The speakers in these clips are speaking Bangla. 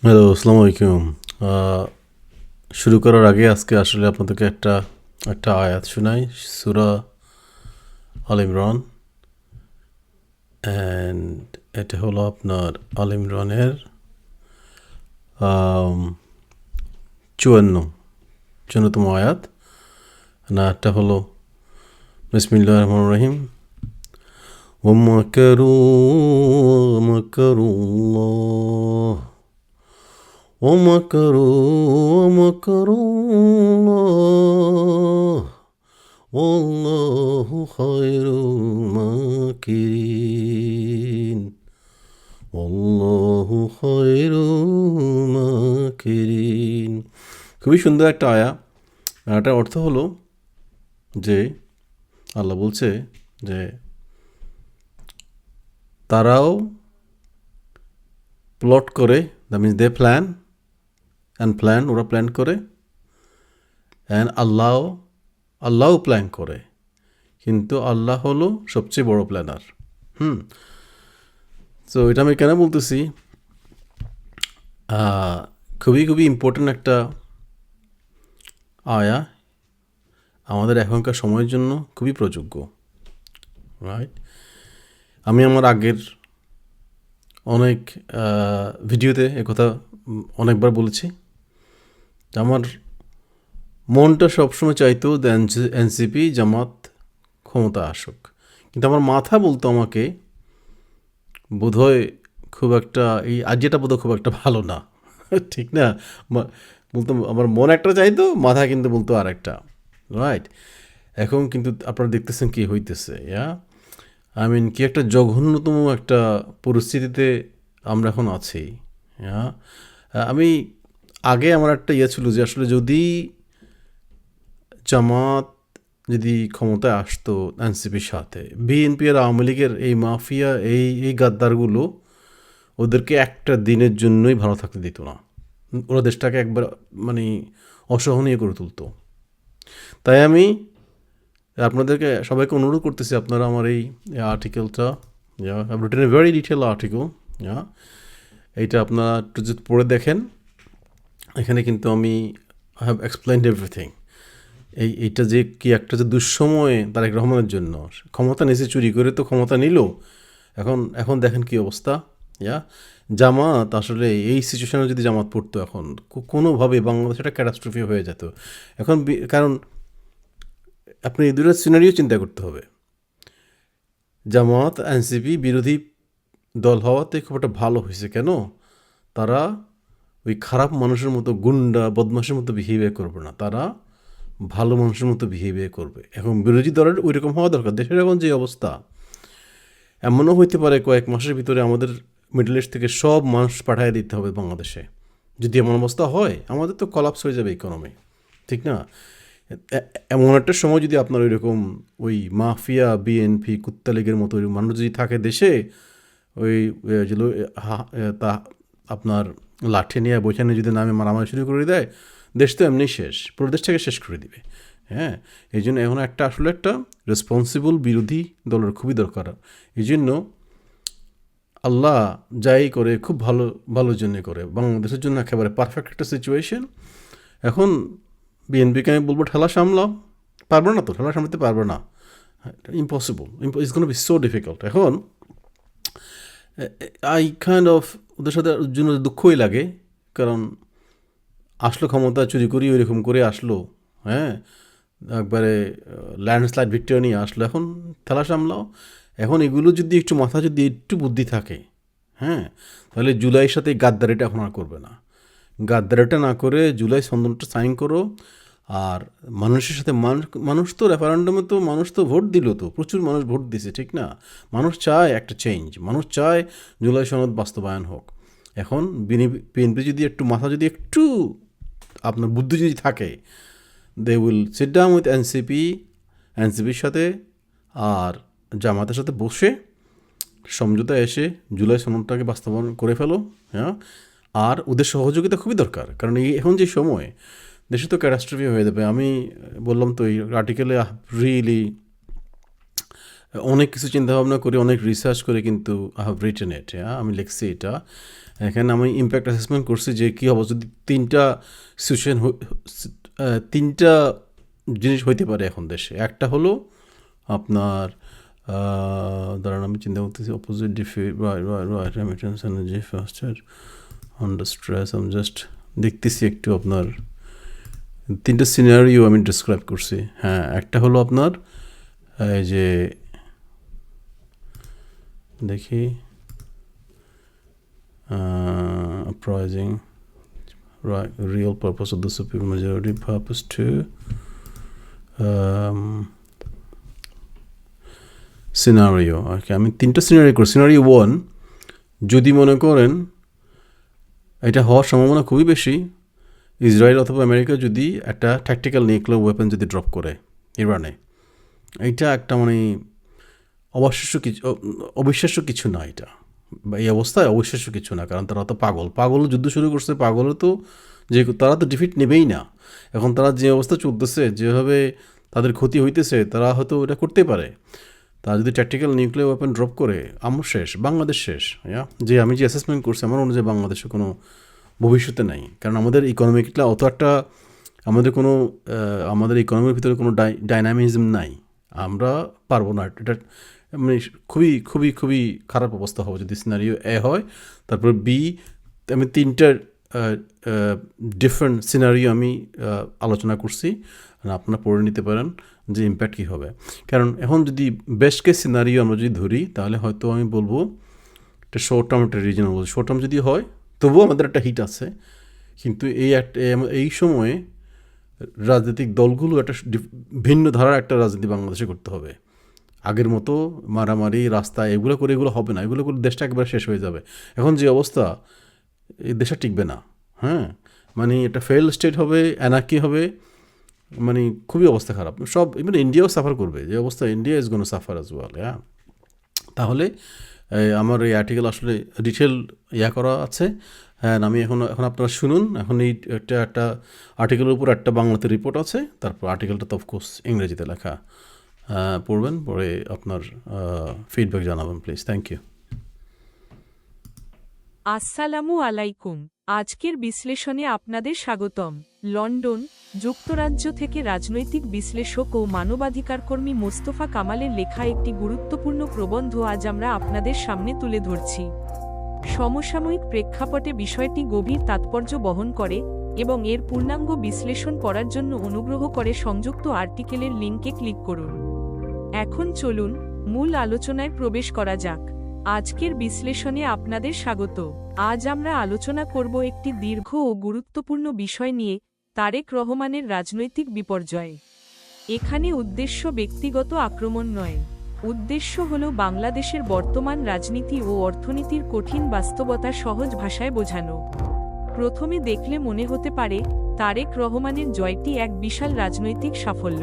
হ্যালো, আসসালামু আলাইকুম। আহ, শুরু করার আগে আজকে আসলে আপনাদেরকে একটা একটা আয়াত শোনাই, সূরা আল ইমরান। অ্যান্ড এটা হলো আপনার আল ইমরানের 54তম আয়াত। না, এটা হলো বিসমিল্লাহির রহমানির রহিম। ওয়ামাকারু ওমাকারু والله خير الماكرين والله خير الماكرين। খুবই সুন্দর একটা আয়া। এটার অর্থ হলো যে আল্লাহ বলছে যে তারাও প্লট করে, দ্যাট মিনস দে প্ল্যান ওরা প্ল্যান করে, অ্যান্ড আল্লাহও প্ল্যান করে, কিন্তু আল্লাহ হলো সবচেয়ে বড় প্ল্যানার। হুম। সো এটা আমি কেন বলতেছি, আহ, খুবই খুবই ইম্পর্ট্যান্ট একটা আয়া, আমাদের এখনকার সময়ের জন্য খুবই প্রযোজ্য। রাইট। আমি আমার আগের অনেক ভিডিওতে একথা অনেকবার বলেছি যে আমার মনটা সবসময় চাইতো এনসিপি জামাত ক্ষমতা আসুক, কিন্তু আমার মাথা বলতো আমাকে বোধহয় খুব একটা এই আইডিয়াটা বোধহয় খুব একটা ভালো না। ঠিক না? বলতো আমার মন একটা চাইতো, মাথা কিন্তু বলতো আর একটা। রাইট। এখন কিন্তু আপনারা দেখতেছেন কি হইতেছে। আই মিন কি একটা জঘন্যতম একটা পরিস্থিতিতে আমরা এখন আছি। হ্যাঁ। আমি আগে আমার একটা ছিল যে আসলে যদি জামাত যদি ক্ষমতায় আসতো এনসিপির সাথে, বিএনপি আর আওয়ামী লীগের এই মাফিয়া এই এই গাদ্দারগুলো ওদেরকে একটা দিনের জন্যই ভালো থাকতে দিত না। ওরা দেশটাকে একবার মানে অসহনীয় করে তুলতো। তাই আমি আপনাদেরকে সবাইকে অনুরোধ করতেছি, আপনারা আমার এই আর্টিকেলটা, written a very detail article, এইটা আপনারা একটু যদি পড়ে দেখেন, এখানে কিন্তু আমি আই হ্যাভ এক্সপ্লেইনড এভরিথিং। এইটা যে কি একটা যে দুঃসময় তারেক রহমানের জন্য, ক্ষমতা নিচে চুরি করে তো ক্ষমতা নিল, এখন এখন দেখেন কি অবস্থা। ইয়া জামাত আসলে এই সিচুয়েশনে যদি জামাত পড়তো এখন কোনোভাবে বাংলাদেশ একটা ক্যাটাস্ট্রফি হয়ে যেত এখন। কারণ আপনি এই দুটো সিনারিও চিন্তা করতে হবে। জামাত এনসিপি বিরোধী দল হওয়াতে খুব একটা ভালো হয়েছে কেন? তারা ওই খারাপ মানুষের মতো গুন্ডা বদমাশের মতো বিহেভিয়ার করবে না, তারা ভালো মানুষের মতো বিহেভিয়ার করবে। এখন বিরোধী দলের ওই রকম হওয়া দরকার। দেশের এখন যে অবস্থা, এমনও হইতে পারে কয়েক মাসের ভিতরে আমাদের মিডল ইস্ট থেকে সব মানুষ পাঠিয়ে দিতে হবে বাংলাদেশে। যদি এমন অবস্থা হয়, আমাদের তো কলাপস হয়ে যাবে ইকোনমি। ঠিক না? এমন একটা সময় যদি আপনার ওই রকম ওই মাফিয়া বিএনপি কুত্তা লীগের মতো ওই মানুষ যদি থাকে দেশে, ওই যেগুলো তা আপনার লাঠি নিয়ে বৈঠা নিয়ে যদি নামে মারামারি শুরু করে দেয়, দেশ তো এমনি শেষ, পুরো দেশটাকে শেষ করে দিবে। হ্যাঁ। এই জন্য এখন একটা আসলে একটা রেসপন্সিবল বিরোধী দলের খুবই দরকার। এই জন্য আল্লাহ যাই করে খুব ভালো ভালোর জন্য করে, বাংলাদেশের জন্য একেবারে পারফেক্ট একটা সিচুয়েশন। এখন বিএনপিকে আমি বলবো ঠেলা সামলাও, পারবে না তো, ঠেলা সামলাতে পারবে না, impossible, it's gonna be so difficult. এখন আই কাইন্ড অফ ওদের সাথে জন্য দুঃখই লাগে, কারণ আসলো ক্ষমতা চুরি করি ওইরকম করে আসলো। হ্যাঁ। একবারে ল্যান্ডস্লাইড ভিক্টরি নিয়ে আসলো, এখন ঠেলা সামলাও। এখন এগুলো যদি একটু মাথা যদি একটু বুদ্ধি থাকে, হ্যাঁ, তাহলে জুলাইয়ের সাথে গাদ্দারিটা এখন আর করবে না। গাদ্দারিটা না করে জুলাই সন্ধানটা সাইন করো। আর মানুষের সাথে মানুষ তো রেফারেন্ডামে তো মানুষ তো ভোট দিল, তো প্রচুর মানুষ ভোট দিছে, ঠিক না? মানুষ চায় একটা চেঞ্জ, মানুষ চায় জুলাই সনদ বাস্তবায়ন হোক। এখন বিএনপি যদি একটু মাথা যদি একটু আপনার বুদ্ধি যদি থাকে, they will sit down with এনসিপির সাথে আর জামাতের সাথে বসে সমঝোতা এসে জুলাই সনদটাকে বাস্তবায়ন করে ফেলো। হ্যাঁ। আর ওদের সহযোগিতা খুবই দরকার, কারণ এই এখন যে সময় দেশে তো ক্যাটাস্ট্রফি হয়ে যাবে। আমি বললাম তো এই আর্টিকেলে রিয়েলি অনেক কিছু চিন্তাভাবনা করে অনেক রিসার্চ করে কিন্তু আই হ্যাভ রিটেন ইট, আমি লিখছি এটা। এখানে আমি ইম্প্যাক্ট অ্যাসেসমেন্ট করছি যে কী হবে যদি তিনটা সিচুয়েশন, তিনটা জিনিস হইতে পারে এখন দেশে। একটা হলো আপনার দাঁড়ান আমি চিন্তা করতেছি, opposite defeat right remittance energy ফাস্টার under stress. আমি জাস্ট দেখতেছি একটু আপনার তিনটা সিনারিও আমি ডিসক্রাইব করছি। হ্যাঁ, একটা হলো আপনার এই যে দেখি uprising, right, real purpose of the super majority purpose to scenario. Okay, আমি তিনটা সিনারিও করি। সিনারিও 1, যদি মনে করেন এটা হওয়ার সম্ভাবনা খুবই বেশি, ইসরায়েল অথবা আমেরিকা যদি একটা ট্যাকটিক্যাল নিউক্লিয়ার ওয়েপন যদি ড্রপ করে ইরানে, এইটা একটা মানে অবিশ্বাস্য কিছু না এটা, বা এই অবস্থায় অবিশ্বাস্য কিছু না, কারণ তারা তো পাগল যুদ্ধ শুরু করছে, পাগলও তো যে তারা তো ডিফিট নেবেই না। এখন তারা যে অবস্থা চলতেছে, যেভাবে তাদের ক্ষতি হইতেছে, তারা হয়তো এটা করতে পারে। তারা যদি ট্যাকটিক্যাল নিউক্লিয়ার ওয়েপন ড্রপ করে, আমরা শেষ, বাংলাদেশ শেষ। যে আমি যে অ্যাসেসমেন্ট করছি আমার অনুযায়ী বাংলাদেশে কোনো ভবিষ্যতে নাই, কারণ আমাদের ইকোনমিকটা অত একটা, আমাদের ইকোনমির ভিতরে কোনো ডাইনামিজম নাই। আমরা পারবো না এটা, মানে খুবই খুবই খুবই খারাপ অবস্থা হবে যদি সিনারিও এ হয়। তারপর বি, আমি তিনটা ডিফারেন্ট সিনারিও আমি আলোচনা করছি, আপনারা পড়ে নিতে পারেন যে ইম্প্যাক্ট কী হবে। কারণ এখন যদি বেস্ট কেস সিনারিও আমরা যদি ধরি, তাহলে হয়তো আমি বলবো একটা শর্ট টার্ম, একটা রিজনাল বলবো। শর্ট টার্ম যদি হয় তবুও আমাদের একটা হিট আছে, কিন্তু এই সময়ে রাজনৈতিক দলগুলো একটা ভিন্ন ধারার একটা রাজনীতি বাংলাদেশে করতে হবে। আগের মতো মারামারি রাস্তায় এগুলো হবে না, এগুলো করে দেশটা একবার শেষ হয়ে যাবে। এখন যে অবস্থা, এই দেশটা টিকবে না। হ্যাঁ, মানে এটা ফেল স্টেট হবে, অ্যানার্কি হবে, মানে খুবই অবস্থা খারাপ। সব ইভেন ইন্ডিয়াও সাফার করবে, যে অবস্থা India is gonna suffer as well. তাহলে আমার এই আর্টিকেল আসলে ডিটেল করা আছে। হ্যাঁ, আমি এখন আপনারা শুনুন। এখন এই একটা আর্টিকেলের উপর একটা বাংলাতে রিপোর্ট আছে, তারপর আর্টিকেলটা তো অফকোর্স ইংরেজিতে লেখা। পড়বেন, পরে আপনার ফিডব্যাক জানাবেন প্লিজ। Thank you. আসসালামু আলাইকুম। আজকের বিশ্লেষণে আপনাদের স্বাগতম। লন্ডন, যুক্তরাজ্য থেকে রাজনৈতিক বিশ্লেষক ও মানবাধিকারকর্মী মোস্তফা কামালের লেখা একটি গুরুত্বপূর্ণ প্রবন্ধ আজ আমরা আপনাদের সামনে তুলে ধরছি। সমসাময়িক প্রেক্ষাপটে বিষয়টি গভীর তাৎপর্য বহন করে এবং এর পূর্ণাঙ্গ বিশ্লেষণ করার জন্য অনুগ্রহ করে সংযুক্ত আর্টিকেলের লিঙ্কে ক্লিক করুন। এখন চলুন মূল আলোচনায় প্রবেশ করা যাক। আজকের বিশ্লেষণে আপনাদের স্বাগত। আজ আমরা আলোচনা করব একটি দীর্ঘ ও গুরুত্বপূর্ণ বিষয় নিয়ে, তারেক রহমানের রাজনৈতিক বিপর্যয়। এখানে উদ্দেশ্য ব্যক্তিগত আক্রমণ নয়, উদ্দেশ্য হল বাংলাদেশের বর্তমান রাজনীতি ও অর্থনীতির কঠিন বাস্তবতা সহজ ভাষায় বোঝানো। প্রথমে দেখলে মনে হতে পারে তারেক রহমানের জয়টি এক বিশাল রাজনৈতিক সাফল্য।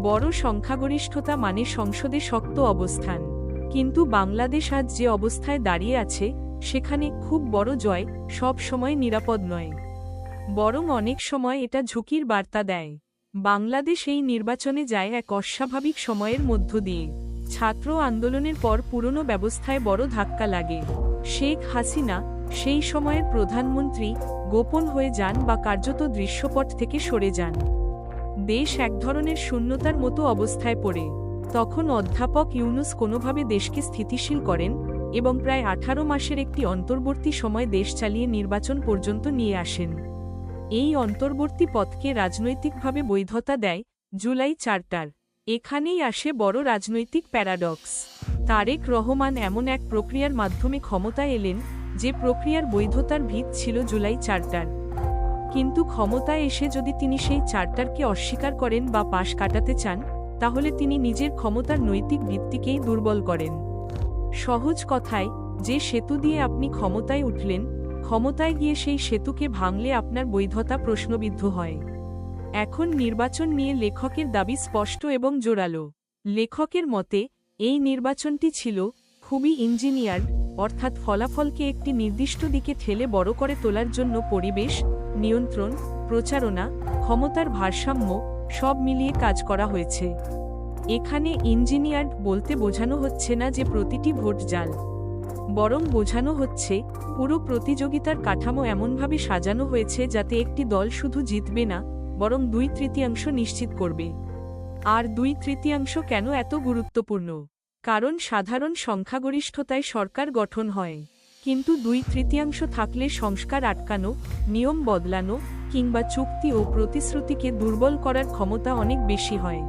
বড় সংখ্যাগরিষ্ঠতা মানে সংসদে শক্ত অবস্থান। কিন্তু বাংলাদেশ আজ যে অবস্থায় দাঁড়িয়ে আছে, সেখানে খুব বড় জয় সব সময় নিরাপদ নয়, বরং অনেক সময় এটা ঝুঁকির বার্তা দেয়। বাংলাদেশ এই নির্বাচনে যায় এক অস্বাভাবিক সময়ের মধ্য দিয়ে। ছাত্র আন্দোলনের পর পুরনো ব্যবস্থায় বড় ধাক্কা লাগে। শেখ হাসিনা, সেই সময়ের প্রধানমন্ত্রী, গোপন হয়ে যান বা কার্যত দৃশ্যপট থেকে সরে যান। দেশ এক ধরনের শূন্যতার মতো অবস্থায় পড়ে। তখন অধ্যাপক ইউনূস কোনোভাবে দেশকে স্থিতিশীল করেন এবং প্রায় 18 মাসের একটি অন্তর্বর্তী সময় দেশ চালিয়ে নির্বাচন পর্যন্ত নিয়ে আসেন। এই অন্তর্বর্তী পথকে রাজনৈতিকভাবে বৈধতা দেয় জুলাই চার্টার। এখানেই আসে বড় রাজনৈতিক প্যারাডক্স। তারেক রহমান এমন এক প্রক্রিয়ার মাধ্যমে ক্ষমতায় এলেন, যে প্রক্রিয়ার বৈধতার ভিত ছিল জুলাই চার্টার। কিন্তু ক্ষমতায় এসে যদি তিনি সেই চার্টারকে অস্বীকার করেন বা পাশ কাটাতে চান, তাহলে তিনি নিজের ক্ষমতার নৈতিক ভিত্তিকেই দুর্বল করেন। সহজ কথায়, যে সেতু দিয়ে আপনি ক্ষমতায় উঠলেন, ক্ষমতায় গিয়ে সেই সেতুকে ভাঙলে আপনার বৈধতা প্রশ্নবিদ্ধ হয়। এখন নির্বাচন নিয়ে লেখকের দাবি স্পষ্ট এবং জোরালো। লেখকের মতে, এই নির্বাচনটি ছিল খুবই ইঞ্জিনিয়ার্ড, অর্থাৎ ফলাফলকে একটি নির্দিষ্ট দিকে ঠেলে বড় করে তোলার জন্য পরিবেশ, নিয়ন্ত্রণ, প্রচারণা, ক্ষমতার ভারসাম্য সব মিলিয়ে কাজ করা হয়েছে। এখানে ইঞ্জিনিয়ার্ড বলতে বোঝানো হচ্ছে না যে প্রতিটি ভোট জাল, বরং বোঝানো হচ্ছে পুরো প্রতিযোগিতার কাঠামো এমনভাবে সাজানো হয়েছে যাতে একটি দল শুধু জিতবে না, বরং 2/3 নিশ্চিত করবে। আর 2/3 কেন এত গুরুত্বপূর্ণ? কারণ সাধারণ সংখ্যাগরিষ্ঠতায় সরকার গঠন হয়, কিন্তু 2/3 থাকলে সংস্কার আটকানো, নিয়ম বদলানো কিংবা চুক্তি ও প্রতিশ্রুতিকে দুর্বল করার ক্ষমতা অনেক বেশি হয়।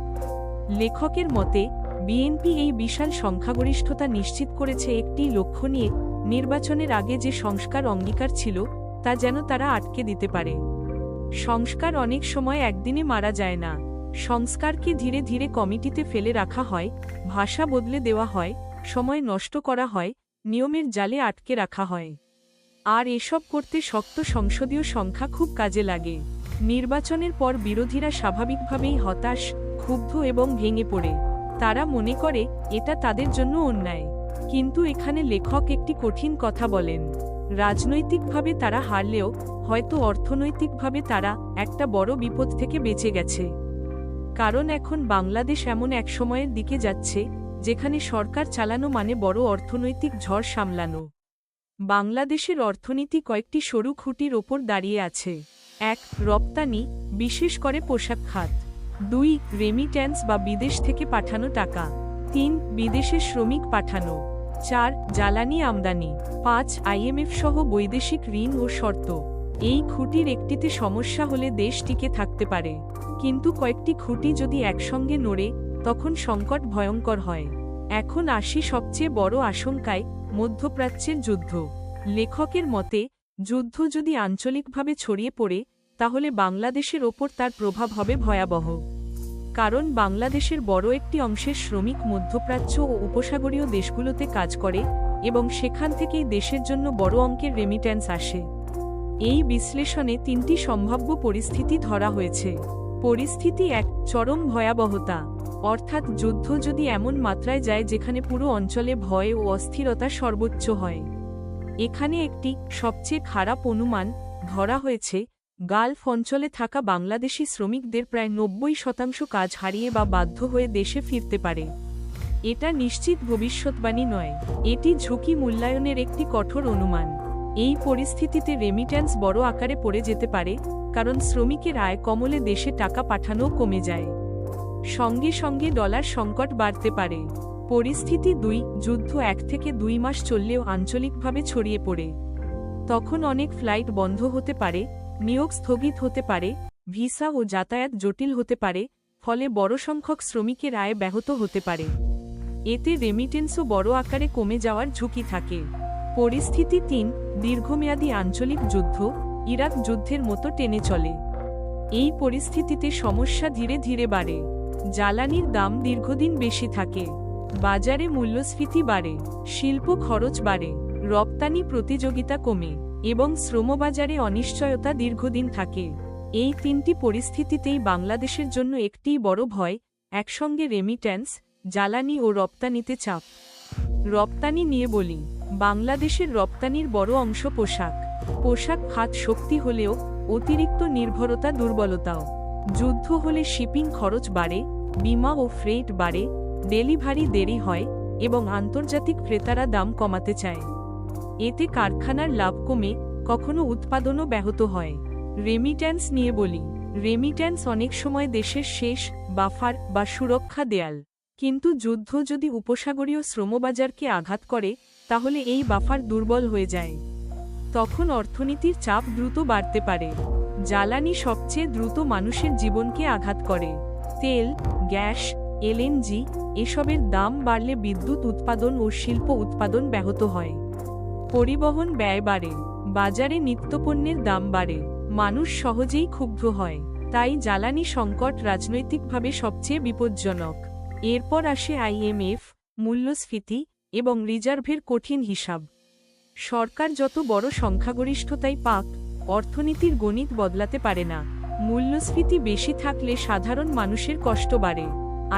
লেখকের মতে বিএনপি এই বিশাল সংখ্যাগরিষ্ঠতা নিশ্চিত করেছে একটি লক্ষ্য নিয়ে, নির্বাচনের আগে যে সংস্কার অঙ্গীকার ছিল তা যেন তারা আটকে দিতে পারে। সংস্কার অনেক সময় একদিনে মারা যায় না। সংস্কারকে ধীরে ধীরে কমিটিতে ফেলে রাখা হয়, ভাষা বদলে দেওয়া হয়, সময় নষ্ট করা হয়, নিয়মের জালে আটকে রাখা হয়। আর এসব করতে শক্ত সংসদীয় সংখ্যা খুব কাজে লাগে। নির্বাচনের পর বিরোধীরা স্বাভাবিকভাবেই হতাশ, ক্ষুব্ধ এবং ভেঙে পড়ে। তারা মনে করে এটা তাদের জন্য অন্যায়। কিন্তু এখানে লেখক একটি কঠিন কথা বলেন। রাজনৈতিকভাবে তারা হারলেও হয়তো অর্থনৈতিকভাবে তারা একটা বড় বিপদ থেকে বেঁচে গেছে। কারণ এখন বাংলাদেশ এমন এক সময়ের দিকে যাচ্ছে যেখানে সরকার চালানো মানে বড় অর্থনৈতিক ঝড় সামলানো। বাংলাদেশের অর্থনীতি কয়েকটি সরু খুঁটির ওপর দাঁড়িয়ে আছে। 1. রপ্তানি, বিশেষ করে পোশাক খাত। 2. রেমিট্যান্স বা বিদেশ থেকে পাঠানো টাকা। 3. বিদেশে শ্রমিক পাঠানো। 4. জ্বালানি আমদানি। 5. আইএমএফ সহ বৈদেশিক ঋণ ও শর্ত। এই খুঁটির একটিতে সমস্যা হলে দেশ টিকে থাকতে পারে, কিন্তু কয়েকটি খুঁটি যদি একসঙ্গে নড়ে তখন সংকট ভয়ঙ্কর হয়। এখন আসি সবচেয়ে বড় আশঙ্কায়, মধ্যপ্রাচ্যের যুদ্ধ। লেখকের মতে যুদ্ধ যদি আঞ্চলিকভাবে ছড়িয়ে পড়ে তাহলে বাংলাদেশের ওপর তার প্রভাব হবে ভয়াবহ। কারণ বাংলাদেশের বড় একটি অংশের শ্রমিক মধ্যপ্রাচ্য ও উপসাগরীয় দেশগুলোতে কাজ করে এবং সেখান থেকেই দেশের জন্য বড় অঙ্কের রেমিট্যান্স আসে। এই বিশ্লেষণে 3টি সম্ভাব্য পরিস্থিতি ধরা হয়েছে। পরিস্থিতি 1. চরম ভয়াবহতা, অর্থাৎ যুদ্ধ যদি এমন মাত্রায় যায় যেখানে পুরো অঞ্চলে ভয় ও অস্থিরতা সর্বোচ্চ হয়। এখানে একটি সবচেয়ে খারাপ অনুমান ধরা হয়েছে, গালফ অঞ্চলে থাকা বাংলাদেশি শ্রমিকদের প্রায় 90% কাজ হারিয়ে বা বাধ্য হয়ে দেশে ফিরতে পারে। এটা নিশ্চিত ভবিষ্যৎবাণী নয়, এটি ঝুঁকি মূল্যায়নের একটি কঠোর অনুমান। এই পরিস্থিতিতে রেমিট্যান্স বড় আকারে পড়ে যেতে পারে, কারণ শ্রমিকের আয় কমলে দেশে টাকা পাঠানোও কমে যায়। সঙ্গে সঙ্গে ডলার সংকট বাড়তে পারে। পরিস্থিতি 2. যুদ্ধ 1 থেকে 2 মাস চললেও আঞ্চলিকভাবে ছড়িয়ে পড়ে। তখন অনেক ফ্লাইট বন্ধ হতে পারে, নিয়োগ স্থগিত হতে পারে, ভিসা ও যাতায়াত জটিল হতে পারে, ফলে বড় সংখ্যক শ্রমিকের আয় ব্যাহত হতে পারে। এতে রেমিটেন্সও বড় আকারে কমে যাওয়ার ঝুঁকি থাকে। পরিস্থিতি 3. দীর্ঘমেয়াদী আঞ্চলিক যুদ্ধ, ইরাক যুদ্ধের মতো টেনে চলে। এই পরিস্থিতিতে সমস্যা ধীরে ধীরে বাড়ে। জ্বালানির দাম দীর্ঘদিন বেশি থাকে, বাজারে মূল্যস্ফীতি বাড়ে, শিল্প খরচ বাড়ে, রপ্তানি প্রতিযোগিতা কমে এবং শ্রমবাজারে অনিশ্চয়তা দীর্ঘদিন থাকে। এই 3টি পরিস্থিতিতেই বাংলাদেশের জন্য একটিই বড় ভয়, একসঙ্গে রেমিট্যান্স, জ্বালানি ও রপ্তানিতে চাপ। রপ্তানি নিয়ে বলি, বাংলাদেশের রপ্তানির বড় অংশ পোশাক। পোশাক খাত শক্তি হলেও অতিরিক্ত নির্ভরতা দুর্বলতাও। যুদ্ধ হলে শিপিং খরচ বাড়ে, বিমা ও ফ্রেট বাড়ে, ডেলিভারি দেরি হয় এবং আন্তর্জাতিক ক্রেতারা দাম কমাতে চায়। এতে কারখানার লাভ কমে, কখনো উৎপাদনও ব্যাহত হয়। রেমিট্যান্স নিয়ে বলি, রেমিট্যান্স অনেক সময় দেশের শেষ বাফার বা সুরক্ষা দেয়াল। কিন্তু যুদ্ধ যদি উপসাগরীয় শ্রমবাজারকে আঘাত করে তাহলে এই বাফার দুর্বল হয়ে যায়। তখন অর্থনীতির চাপ দ্রুত বাড়তে পারে। জ্বালানি সবচেয়ে দ্রুত মানুষের জীবনকে আঘাত করে। তেল, গ্যাস, এলএনজি এসবের দাম বাড়লে বিদ্যুৎ উৎপাদন ও শিল্প উৎপাদন ব্যাহত হয়। পরিবহন ব্যয় বাড়ে, বাজারে নিত্যপণ্যের দাম বাড়ে, মানুষ সহজেই ক্ষুব্ধ হয়। তাই জ্বালানি সংকট রাজনৈতিকভাবে সবচেয়ে বিপজ্জনক। এরপর আসে আইএমএফ, মূল্যস্ফীতি এবং রিজার্ভের কঠিন হিসাব। সরকার যত বড় সংখ্যাগরিষ্ঠতাই পাক, অর্থনীতির গণিত বদলাতে পারে না। মূল্যস্ফীতি বেশি থাকলে সাধারণ মানুষের কষ্ট বাড়ে।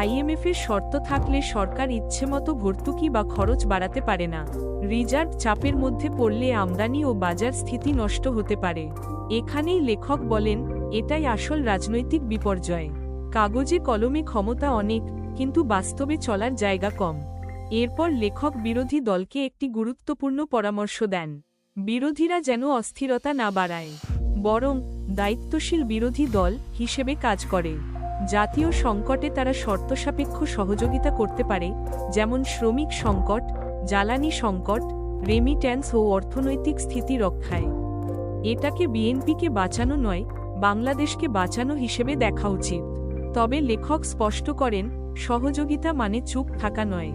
আইএমএফের শর্ত থাকলে সরকার ইচ্ছেমতো ভর্তুকি বা খরচ বাড়াতে পারে না। রিজার্ভ চাপের মধ্যে পড়লে আমদানি ও বাজার স্থিতি নষ্ট হতে পারে। এখানেই লেখক বলেন, এটাই আসল রাজনৈতিক বিপর্যয়। কাগজে কলমে ক্ষমতা অনেক, কিন্তু বাস্তবে চলার জায়গা কম। এরপর লেখক বিরোধী দলকে একটি গুরুত্বপূর্ণ পরামর্শ দেন। বিরোধীরা যেন অস্থিরতা না বাড়ায়, বরং দায়িত্বশীল বিরোধী দল হিসেবে কাজ করে। জাতীয় সংকটে তারা শর্তসাপেক্ষ সহযোগিতা করতে পারে, যেমন শ্রমিক সংকট, জ্বালানি সংকট, রেমিট্যান্স ও অর্থনৈতিক স্থিতি রক্ষায়। এটাকে বিএনপিকে বাঁচানো নয়, বাংলাদেশকে বাঁচানো হিসেবে দেখা উচিত। তবে লেখক স্পষ্ট করেন, সহযোগিতা মানে চুপ থাকা নয়।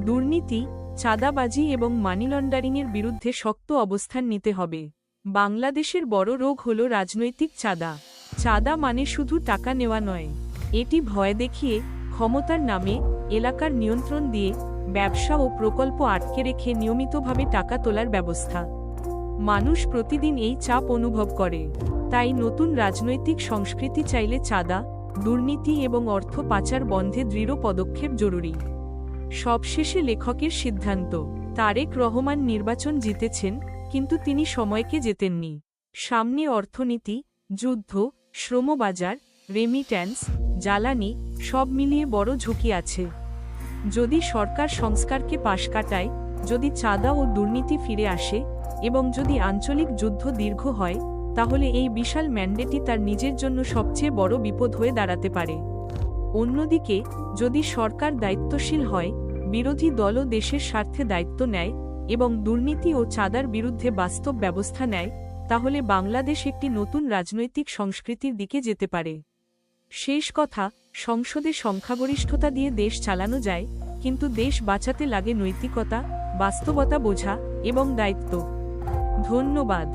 দুর্নীতি, চাঁদাবাজি এবং মানি লন্ডারিংয়ের বিরুদ্ধে শক্ত অবস্থান নিতে হবে। বাংলাদেশের বড় রোগ হল রাজনৈতিক চাঁদা। চাঁদা মানে শুধু টাকা নেওয়া নয়, এটি ভয় দেখিয়ে, ক্ষমতার নামে, এলাকার নিয়ন্ত্রণ দিয়ে, ব্যবসা ও প্রকল্প আটকে রেখে নিয়মিতভাবে টাকা তোলার ব্যবস্থা। মানুষ প্রতিদিন এই চাপ অনুভব করে। তাই নতুন রাজনৈতিক সংস্কৃতি চাইলে চাঁদা, দুর্নীতি এবং অর্থ পাচার বন্ধে দৃঢ় পদক্ষেপ জরুরি। সবশেষে লেখকের সিদ্ধান্ত, তারেক রহমান নির্বাচন জিতেছেন, কিন্তু তিনি সময়কে জেতেননি। সামনে অর্থনীতি, যুদ্ধ, শ্রমবাজার, রেমিট্যান্স, জ্বালানি সব মিলিয়ে বড় ঝুঁকি আছে। যদি সরকার সংস্কারকে পাশ কাটায়, যদি চাঁদা ও দুর্নীতি ফিরে আসে, এবং যদি আঞ্চলিক যুদ্ধ দীর্ঘ হয়, তাহলে এই বিশাল ম্যান্ডেটই তার নিজের জন্য সবচেয়ে বড় বিপদ হয়ে দাঁড়াতে পারে। অন্যদিকে, যদি সরকার দায়িত্বশীল হয়, বিরোধী দলও দেশের স্বার্থে দায়িত্ব নেয় এবং দুর্নীতি ও চাঁদার বিরুদ্ধে বাস্তব ব্যবস্থা নেয়, তাহলে বাংলাদেশ একটি নতুন রাজনৈতিক সংস্কৃতির দিকে যেতে পারে। শেষ কথা, সংসদে সংখ্যাগরিষ্ঠতা দিয়ে দেশ চালানো যায়, কিন্তু দেশ বাঁচাতে লাগে নৈতিকতা, বাস্তবতা বোঝা এবং দায়িত্ব। ধন্যবাদ।